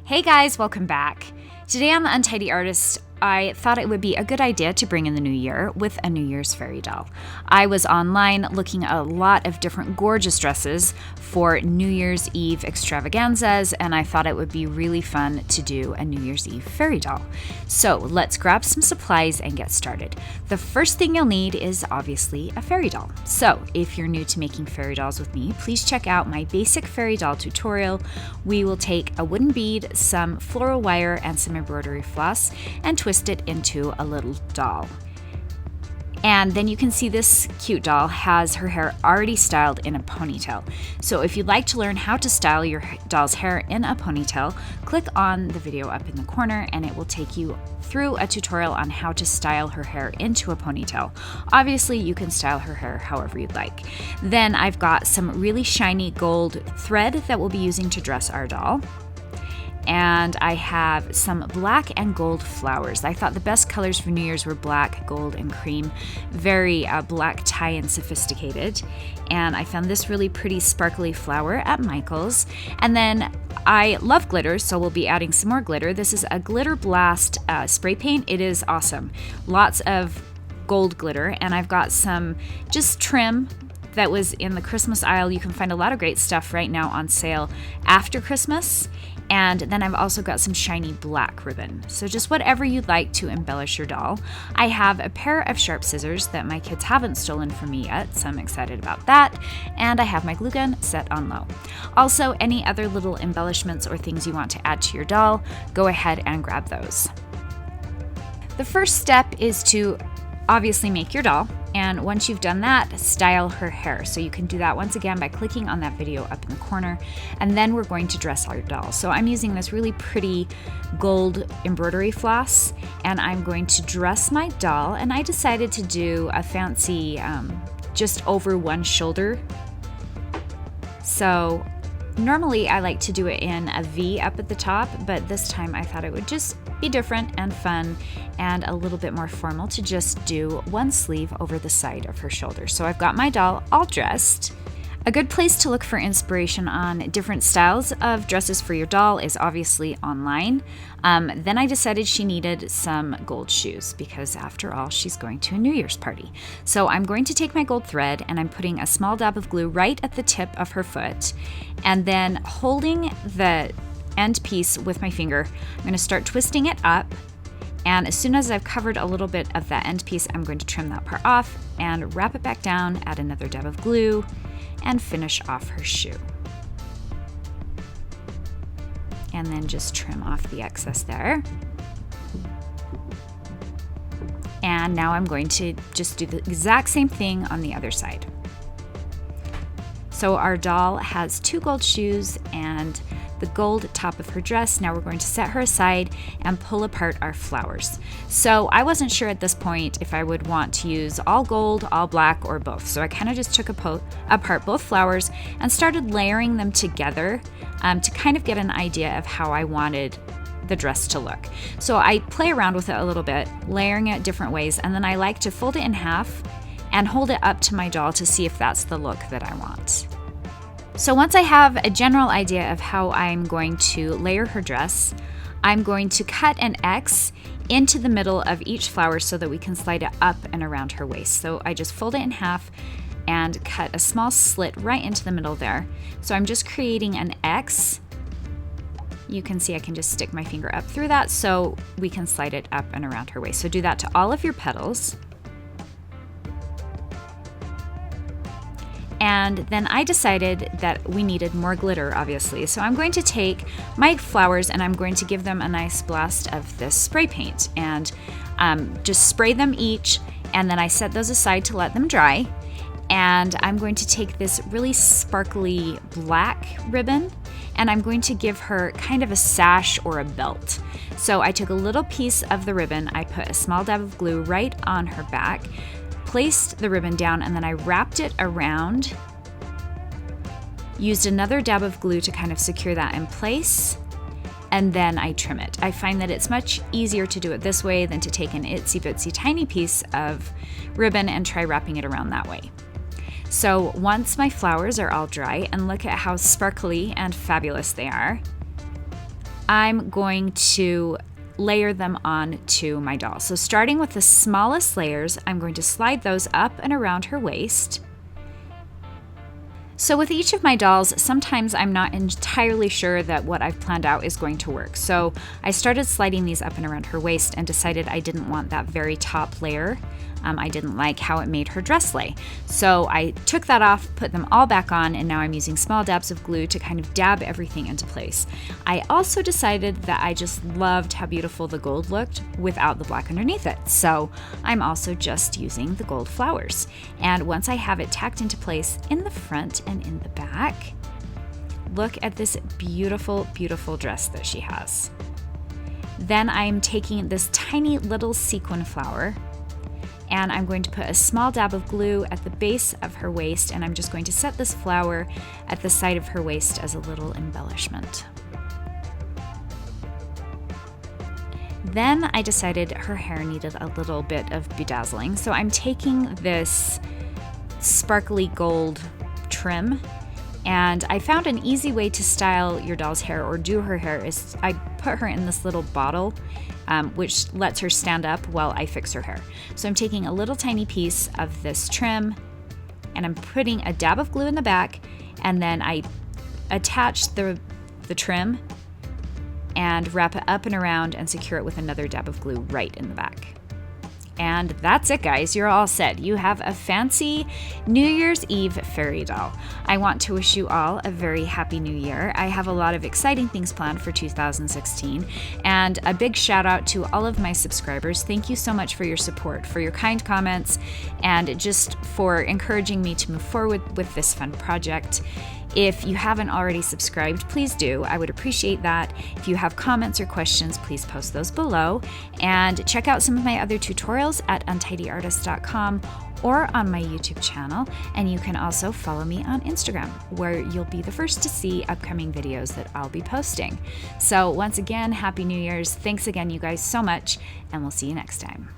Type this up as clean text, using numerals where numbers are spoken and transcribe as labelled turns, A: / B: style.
A: Hey guys, welcome back. Today on The Untidy Artist, I thought it would be a good idea to bring in the new year with a New Year's fairy doll. I was online looking at a lot of different gorgeous dresses for New Year's Eve extravaganzas, and I thought it would be really fun to do a New Year's Eve fairy doll. So let's grab some supplies and get started. The first thing you'll need is obviously a fairy doll. So if you're new to making fairy dolls with me, please check out my basic fairy doll tutorial. We will take a wooden bead, some floral wire, and some embroidery floss and twist it into a little doll. And then you can see this cute doll has her hair already styled in a ponytail. So if you'd like to learn how to style your doll's hair in a ponytail, click on the video up in the corner and it will take you through a tutorial on how to style her hair into a ponytail. Obviously, you can style her hair however you'd like. Then I've got some really shiny gold thread that we'll be using to dress our doll. And I have some black and gold flowers. I thought the best colors for New Year's were black, gold, and cream. Very black tie and sophisticated. And I found this really pretty sparkly flower at Michael's. And then I love glitter, so we'll be adding some more glitter. This is a Glitter Blast spray paint. It is awesome. Lots of gold glitter, and I've got some just trim that was in the Christmas aisle. You can find a lot of great stuff right now on sale after Christmas. And then I've also got some shiny black ribbon. So just whatever you'd like to embellish your doll. I have a pair of sharp scissors that my kids haven't stolen from me yet, so I'm excited about that. And I have my glue gun set on low. Also, any other little embellishments or things you want to add to your doll, go ahead and grab those. The first step is to obviously make your doll. And once you've done that, style her hair. So you can do that once again by clicking on that video up in the corner. And then we're going to dress our doll. So I'm using this really pretty gold embroidery floss, and I'm going to dress my doll. And I decided to do a fancy just over one shoulder. So normally I like to do it in a V up at the top, but this time I thought it would just be different and fun and a little bit more formal to just do one sleeve over the side of her shoulder. So I've got my doll all dressed. A good place to look for inspiration on different styles of dresses for your doll is obviously online. Then I decided she needed some gold shoes because after all, she's going to a New Year's party. So I'm going to take my gold thread and I'm putting a small dab of glue right at the tip of her foot, and then holding the end piece with my finger, I'm going to start twisting it up. And as soon as I've covered a little bit of that end piece, I'm going to trim that part off and wrap it back down, add another dab of glue, and finish off her shoe. And then just trim off the excess there. And now I'm going to just do the exact same thing on the other side. So our doll has two gold shoes and the gold top of her dress. Now we're going to set her aside and pull apart our flowers. So I wasn't sure at this point if I would want to use all gold, all black, or both. So I kind of just took apart both flowers and started layering them together to kind of get an idea of how I wanted the dress to look. So I play around with it a little bit, layering it different ways, and then I like to fold it in half and hold it up to my doll to see if that's the look that I want. So once I have a general idea of how I'm going to layer her dress, I'm going to cut an X into the middle of each flower so that we can slide it up and around her waist. So I just fold it in half and cut a small slit right into the middle there. So I'm just creating an X. You can see I can just stick my finger up through that so we can slide it up and around her waist. So do that to all of your petals. And then I decided that we needed more glitter, obviously. So I'm going to take my flowers and I'm going to give them a nice blast of this spray paint and just spray them each. And then I set those aside to let them dry. And I'm going to take this really sparkly black ribbon and I'm going to give her kind of a sash or a belt. So I took a little piece of the ribbon, I put a small dab of glue right on her back, placed the ribbon down, and then I wrapped it around, used another dab of glue to kind of secure that in place, and then I trim it. I find that it's much easier to do it this way than to take an itsy bitsy tiny piece of ribbon and try wrapping it around that way. So once my flowers are all dry, and look at how sparkly and fabulous they are, I'm going to layer them on to my doll. So starting with the smallest layers, I'm going to slide those up and around her waist. So with each of my dolls, sometimes I'm not entirely sure that what I've planned out is going to work. So I started sliding these up and around her waist and decided I didn't want that very top layer. I didn't like how it made her dress lay. So I took that off, put them all back on, and now I'm using small dabs of glue to kind of dab everything into place. I also decided that I just loved how beautiful the gold looked without the black underneath it. So I'm also just using the gold flowers. And once I have it tacked into place in the front and in the back, look at this beautiful, beautiful dress that she has. Then I'm taking this tiny little sequin flower, and I'm going to put a small dab of glue at the base of her waist, and I'm just going to set this flower at the side of her waist as a little embellishment. Then I decided her hair needed a little bit of bedazzling, so I'm taking this sparkly gold trim, and I found an easy way to style your doll's hair or do her hair is I put her in this little bottle, which lets her stand up while I fix her hair. So I'm taking a little tiny piece of this trim and I'm putting a dab of glue in the back, and then I attach the trim and wrap it up and around and secure it with another dab of glue right in the back. And that's it, guys. You're all set. You have a fancy New Year's Eve fairy doll. I want to wish you all a very happy new year. I have a lot of exciting things planned for 2016, and a big shout out to all of my subscribers. Thank you so much for your support, for your kind comments, and just for encouraging me to move forward with this fun project. If you haven't already subscribed, please do. I would appreciate that. If you have comments or questions, please post those below. And check out some of my other tutorials at untidyartist.com or on my YouTube channel. And you can also follow me on Instagram, where you'll be the first to see upcoming videos that I'll be posting. So once again, Happy New Year's. Thanks again, you guys, so much, and we'll see you next time.